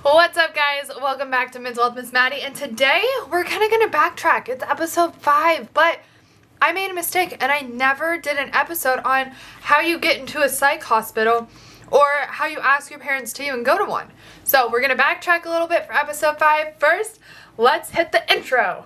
What's up, guys? Welcome back to Mental Health Miss Maddie, and today we're kind of going to backtrack. It's episode 5, but I made a mistake and I never did an episode on how you get into a psych hospital or how you ask your parents to even go to one. So we're going to backtrack a little bit for episode 5. First, let's hit the intro.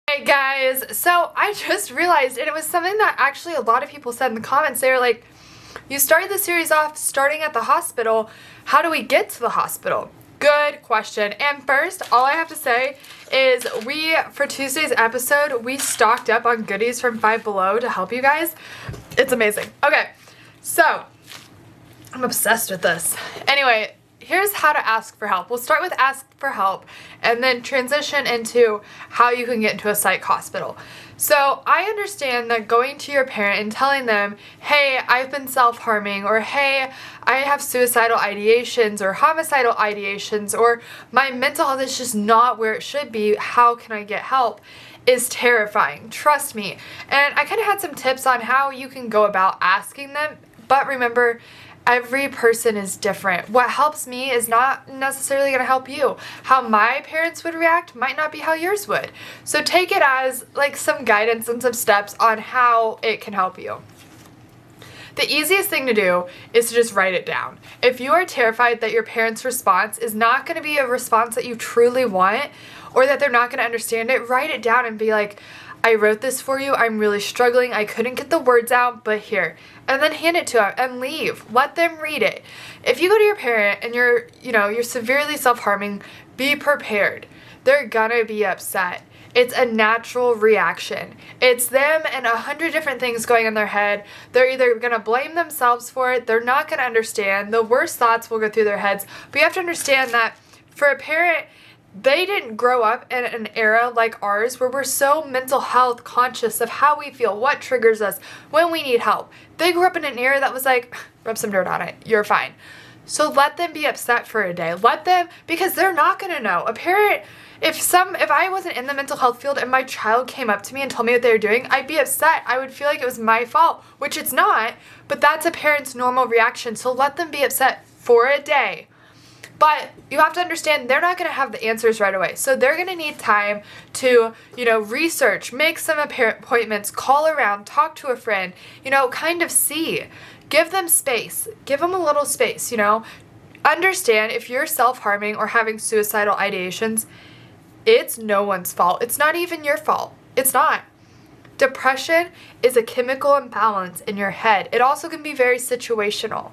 Hey guys, so I just realized, and it was something that actually a lot of people said in the comments. They were like, you started the series off starting at the hospital. How do we get to the hospital? Good question. And first, all I have to say is for Tuesday's episode, we stocked up on goodies from Five Below to help you guys. It's amazing. Okay, so I'm obsessed with this. Anyway, here's how to ask for help. We'll start with ask for help and then transition into how you can get into a psych hospital. So I understand that going to your parent and telling them, hey, I've been self-harming, or hey, I have suicidal ideations or homicidal ideations, or my mental health is just not where it should be, how can I get help, is terrifying. Trust me. And I kind of had some tips on how you can go about asking them, but remember, every person is different. What helps me is not necessarily going to help you. How my parents would react might not be how yours would. So take it as like some guidance and some steps on how it can help you. The easiest thing to do is to just write it down. If you are terrified that your parents' response is not going to be a response that you truly want, or that they're not going to understand it, write it down and be like, I wrote this for you, I'm really struggling, I couldn't get the words out, but here. And then hand it to them and leave. Let them read it. If you go to your parent and you're severely self-harming, be prepared. They're gonna be upset. It's a natural reaction. It's them and 100 different things going in their head. They're either gonna blame themselves for it, they're not gonna understand, the worst thoughts will go through their heads. But you have to understand that for a parent, they didn't grow up in an era like ours where we're so mental health conscious of how we feel, what triggers us, when we need help. They grew up in an era that was like, rub some dirt on it, you're fine. So let them be upset for a day. Let them, because they're not going to know. A parent, if I wasn't in the mental health field and my child came up to me and told me what they were doing, I'd be upset. I would feel like it was my fault, which it's not, but that's a parent's normal reaction. So let them be upset for a day. But you have to understand they're not going to have the answers right away. So they're going to need time to, research, make some appointments, call around, talk to a friend, kind of see. Give them space. Give them a little space, Understand if you're self-harming or having suicidal ideations, it's no one's fault. It's not even your fault. It's not. Depression is a chemical imbalance in your head. It also can be very situational.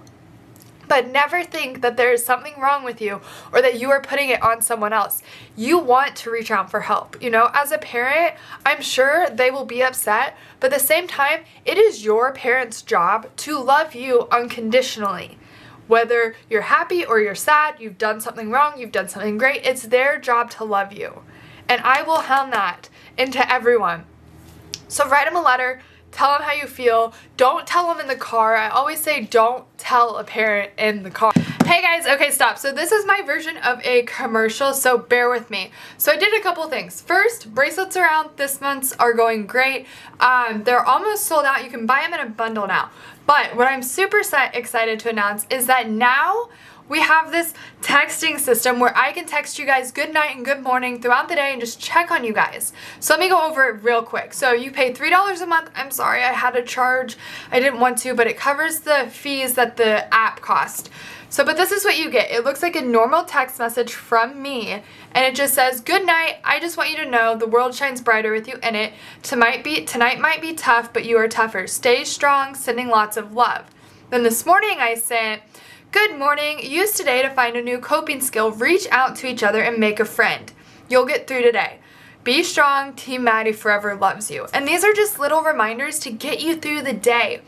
But never think that there is something wrong with you or that you are putting it on someone else. You want to reach out for help. As a parent, I'm sure they will be upset, but at the same time, it is your parent's job to love you unconditionally. Whether you're happy or you're sad, you've done something wrong, you've done something great, it's their job to love you. And I will hound that into everyone. So write them a letter. Tell them how you feel. Don't tell them in the car. I always say don't tell a parent in the car. Hey guys, okay, stop. So this is my version of a commercial, so bear with me. So I did a couple things. First, bracelets are out this month, are going great. They're almost sold out. You can buy them in a bundle now. But what I'm super excited to announce is that now we have this texting system where I can text you guys good night and good morning throughout the day and just check on you guys. So let me go over it real quick. So you pay $3 a month. I'm sorry, I had a charge. I didn't want to, but it covers the fees that the app cost. But this is what you get. It looks like a normal text message from me, and it just says, good night. I just want you to know the world shines brighter with you in it. Tonight might be tough, but you are tougher. Stay strong, sending lots of love. Then this morning I sent, good morning. Use today to find a new coping skill. Reach out to each other and make a friend. You'll get through today. Be strong. Team Maddie forever loves you. And these are just little reminders to get you through the day.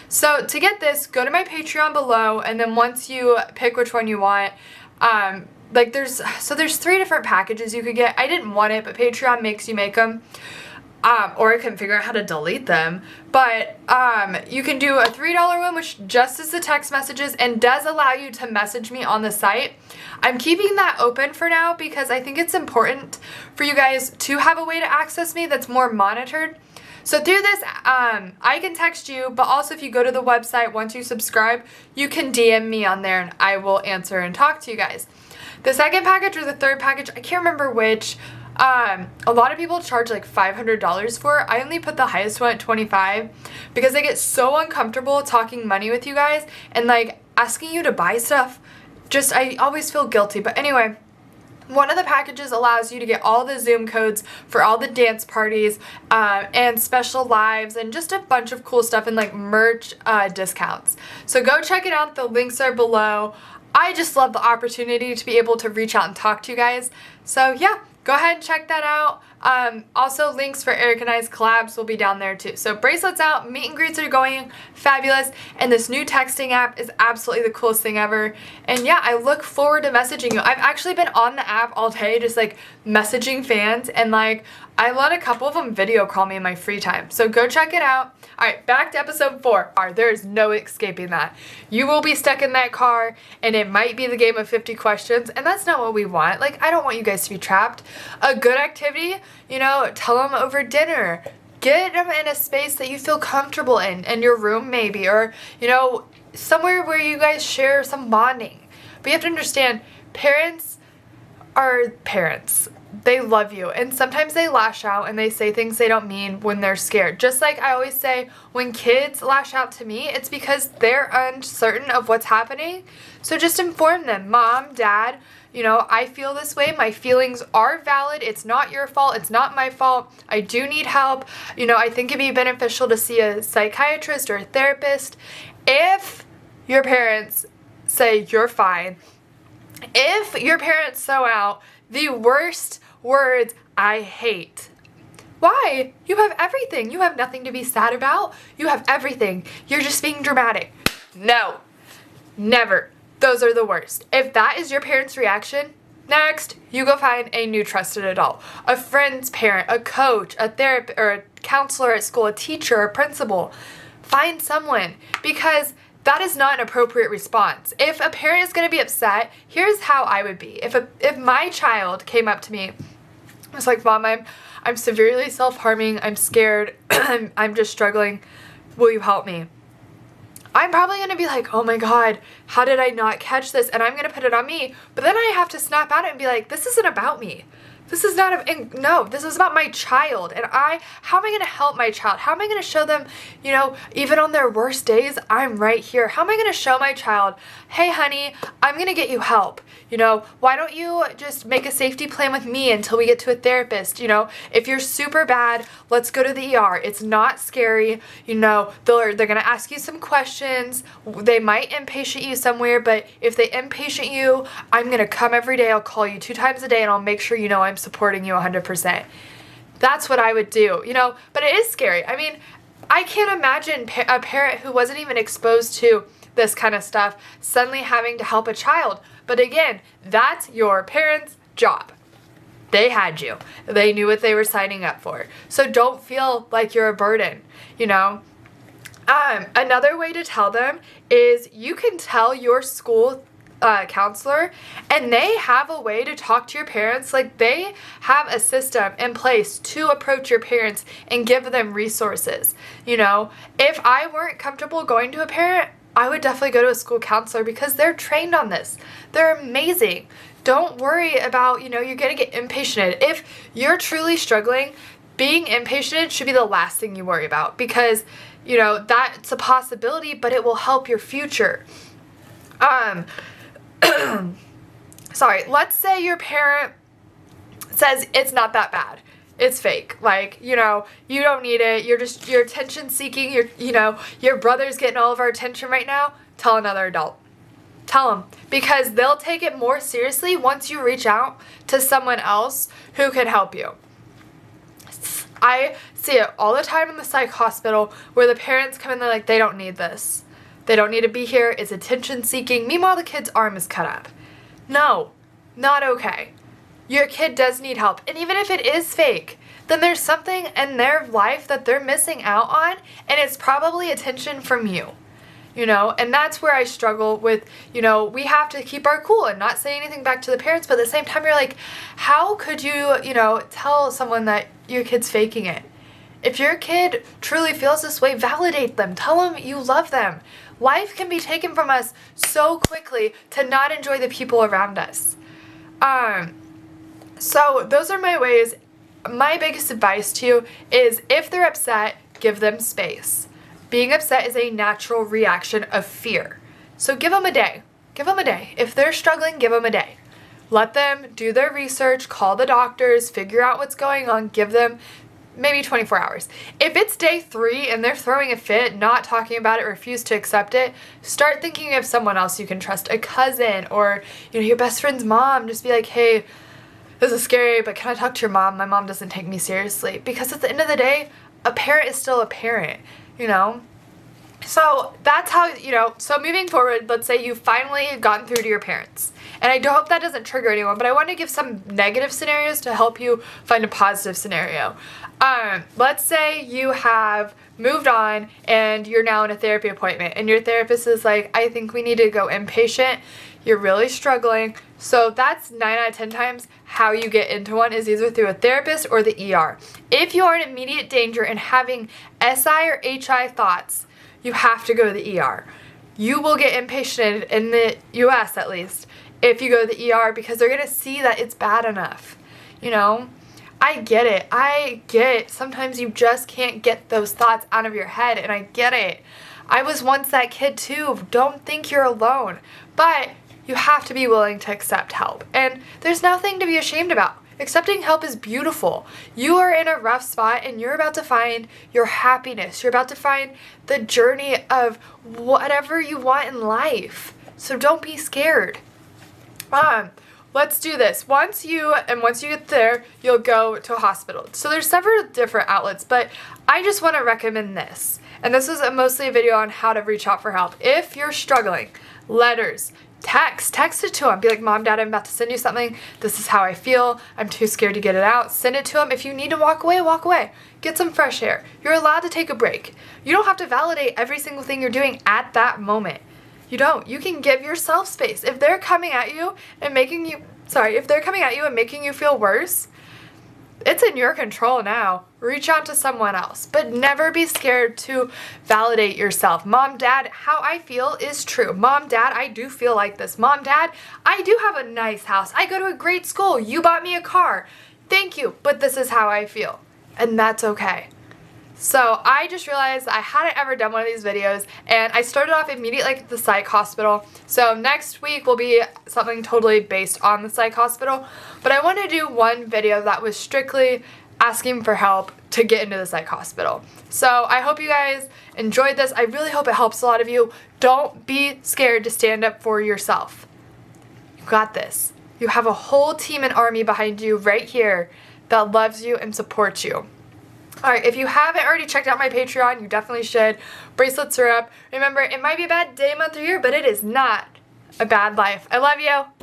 So to get this, go to my Patreon below, and then once you pick which one you want, there's 3 different packages you could get. I didn't want it, but Patreon makes you make them. or I couldn't figure out how to delete them. But you can do a $3 one, which just is the text messages and does allow you to message me on the site. I'm keeping that open for now because I think it's important for you guys to have a way to access me that's more monitored. So through this, I can text you, but also if you go to the website, once you subscribe, you can DM me on there and I will answer and talk to you guys. The second package or the third package, I can't remember which, a lot of people charge like $500 for it. I only put the highest one at $25 because I get so uncomfortable talking money with you guys and like asking you to buy stuff. Just, I always feel guilty. But anyway, one of the packages allows you to get all the Zoom codes for all the dance parties and special lives and just a bunch of cool stuff and like merch discounts. So go check it out. The links are below. I just love the opportunity to be able to reach out and talk to you guys. So yeah, go ahead and check that out. Also, links for Eric and I's collabs will be down there too. So bracelets out, meet and greets are going fabulous, and this new texting app is absolutely the coolest thing ever. And yeah, I look forward to messaging you. I've actually been on the app all day just like messaging fans, and like I let a couple of them video call me in my free time. So go check it out. Alright, back to episode 4. There is no escaping that. You will be stuck in that car, and it might be the game of 50 questions, and that's not what we want. Like, I don't want you guys to be trapped. A good activity, you know, tell them over dinner. Get them in a space that you feel comfortable in your room maybe, or, you know, somewhere where you guys share some bonding. But you have to understand, parents are parents. They love you, and sometimes they lash out and they say things they don't mean when they're scared. Just like I always say, when kids lash out to me, it's because they're uncertain of what's happening. So just inform them, Mom, Dad, you know, I feel this way. My feelings are valid. It's not your fault. It's not my fault. I do need help. You know, I think it'd be beneficial to see a psychiatrist or a therapist. If your parents say you're fine, if your parents throw out the worst words, I hate. Why? You have everything. You have nothing to be sad about. You have everything. You're just being dramatic. No. Never. Those are the worst. If that is your parents' reaction, next, you go find a new trusted adult. A friend's parent, a coach, a therapist, or a counselor at school, a teacher, a principal. Find someone, because that is not an appropriate response. If a parent is going to be upset, here's how I would be. If my child came up to me, I was like, Mom, I'm severely self-harming. I'm scared. I'm just struggling. Will you help me? I'm probably going to be like, oh my God, how did I not catch this? And I'm going to put it on me. But then I have to snap out and be like, this isn't about me. This is not, no, this is about my child. And how am I going to help my child? How am I going to show them, you know, even on their worst days, I'm right here. How am I going to show my child, hey, honey, I'm going to get you help. You know, why don't you just make a safety plan with me until we get to a therapist? You know, if you're super bad, let's go to the ER. It's not scary. You know, they're going to ask you some questions. They might inpatient you somewhere, but if they inpatient you, I'm going to come every day. I'll call you 2 times a day and I'll make sure you know I'm supporting you 100%. That's what I would do, you know, but it is scary. I mean, I can't imagine a parent who wasn't even exposed to this kind of stuff suddenly having to help a child. But again, that's your parents' job. They had you. They knew what they were signing up for. So don't feel like you're a burden, you know. Another way to tell them is you can tell your school counselor, and they have a way to talk to your parents. Like, they have a system in place to approach your parents and give them resources. You know, if I weren't comfortable going to a parent, I would definitely go to a school counselor because they're trained on this. They're amazing. Don't worry about, you know, you're going to get impatiented. If you're truly struggling, being impatient should be the last thing you worry about, because, you know, that's a possibility, but it will help your future. Sorry, let's say your parent says it's not that bad. It's fake. Like, you know, you don't need it. You're attention seeking. Your brother's getting all of our attention right now. Tell another adult. Tell them, because they'll take it more seriously once you reach out to someone else who can help you. I see it all the time in the psych hospital where the parents come in, they're like, they don't need this. They don't need to be here. It's attention seeking. Meanwhile, the kid's arm is cut up. No, not okay. Your kid does need help. And even if it is fake, then there's something in their life that they're missing out on, and it's probably attention from you. And that's where I struggle with, we have to keep our cool and not say anything back to the parents, but at the same time, you're like, how could you, tell someone that your kid's faking it? If your kid truly feels this way, validate them. Tell them you love them. Life can be taken from us so quickly to not enjoy the people around us. So those are my ways. My biggest advice to you is if they're upset, give them space. Being upset is a natural reaction of fear. So give them a day. Give them a day. If they're struggling, give them a day. Let them do their research, call the doctors, figure out what's going on, give them maybe 24 hours. If it's day 3 and they're throwing a fit, not talking about it, refuse to accept it, start thinking of someone else you can trust, a cousin or your best friend's mom. Just be like, hey, this is scary, but can I talk to your mom? My mom doesn't take me seriously. Because at the end of the day, a parent is still a parent. So that's how, so moving forward, let's say you've finally gotten through to your parents. And I do hope that doesn't trigger anyone, but I want to give some negative scenarios to help you find a positive scenario. Let's say you have moved on and you're now in a therapy appointment and your therapist is like, I think we need to go inpatient. You're really struggling. So that's 9 out of 10 times how you get into one is either through a therapist or the ER. If you are in immediate danger and having SI or HI thoughts, you have to go to the ER. You will get inpatient in the US at least if you go to the ER because they're going to see that it's bad enough. I get it. Sometimes you just can't get those thoughts out of your head, and I get it. I was once that kid too. Don't think you're alone. But you have to be willing to accept help. And there's nothing to be ashamed about. Accepting help is beautiful. You are in a rough spot and you're about to find your happiness. You're about to find the journey of whatever you want in life. So don't be scared. Let's do this. Once you get there, you'll go to a hospital. So there's several different outlets, but I just want to recommend this. And this is mostly a video on how to reach out for help. If you're struggling, letters, text it to them. Be like, Mom, Dad, I'm about to send you something. This is how I feel. I'm too scared to get it out. Send it to them. If you need to walk away, walk away. Get some fresh air. You're allowed to take a break. You don't have to validate every single thing you're doing at that moment. You don't. You can give yourself space. If they're coming at you and making you feel worse, it's in your control now. Reach out to someone else, but never be scared to validate yourself. Mom, Dad, how I feel is true. Mom, Dad, I do feel like this. Mom, Dad, I do have a nice house. I go to a great school. You bought me a car. Thank you, but this is how I feel, and that's okay. So I just realized I hadn't ever done one of these videos, and I started off immediately at the psych hospital. So next week will be something totally based on the psych hospital, but I want to do one video that was strictly asking for help to get into the psych hospital. So I hope you guys enjoyed this. I really hope it helps a lot of you. Don't be scared to stand up for yourself. You got this. You have a whole team and army behind you right here that loves you and supports you. Alright, if you haven't already checked out my Patreon, you definitely should. Bracelets are up. Remember, it might be a bad day, month, or year, but it is not a bad life. I love you.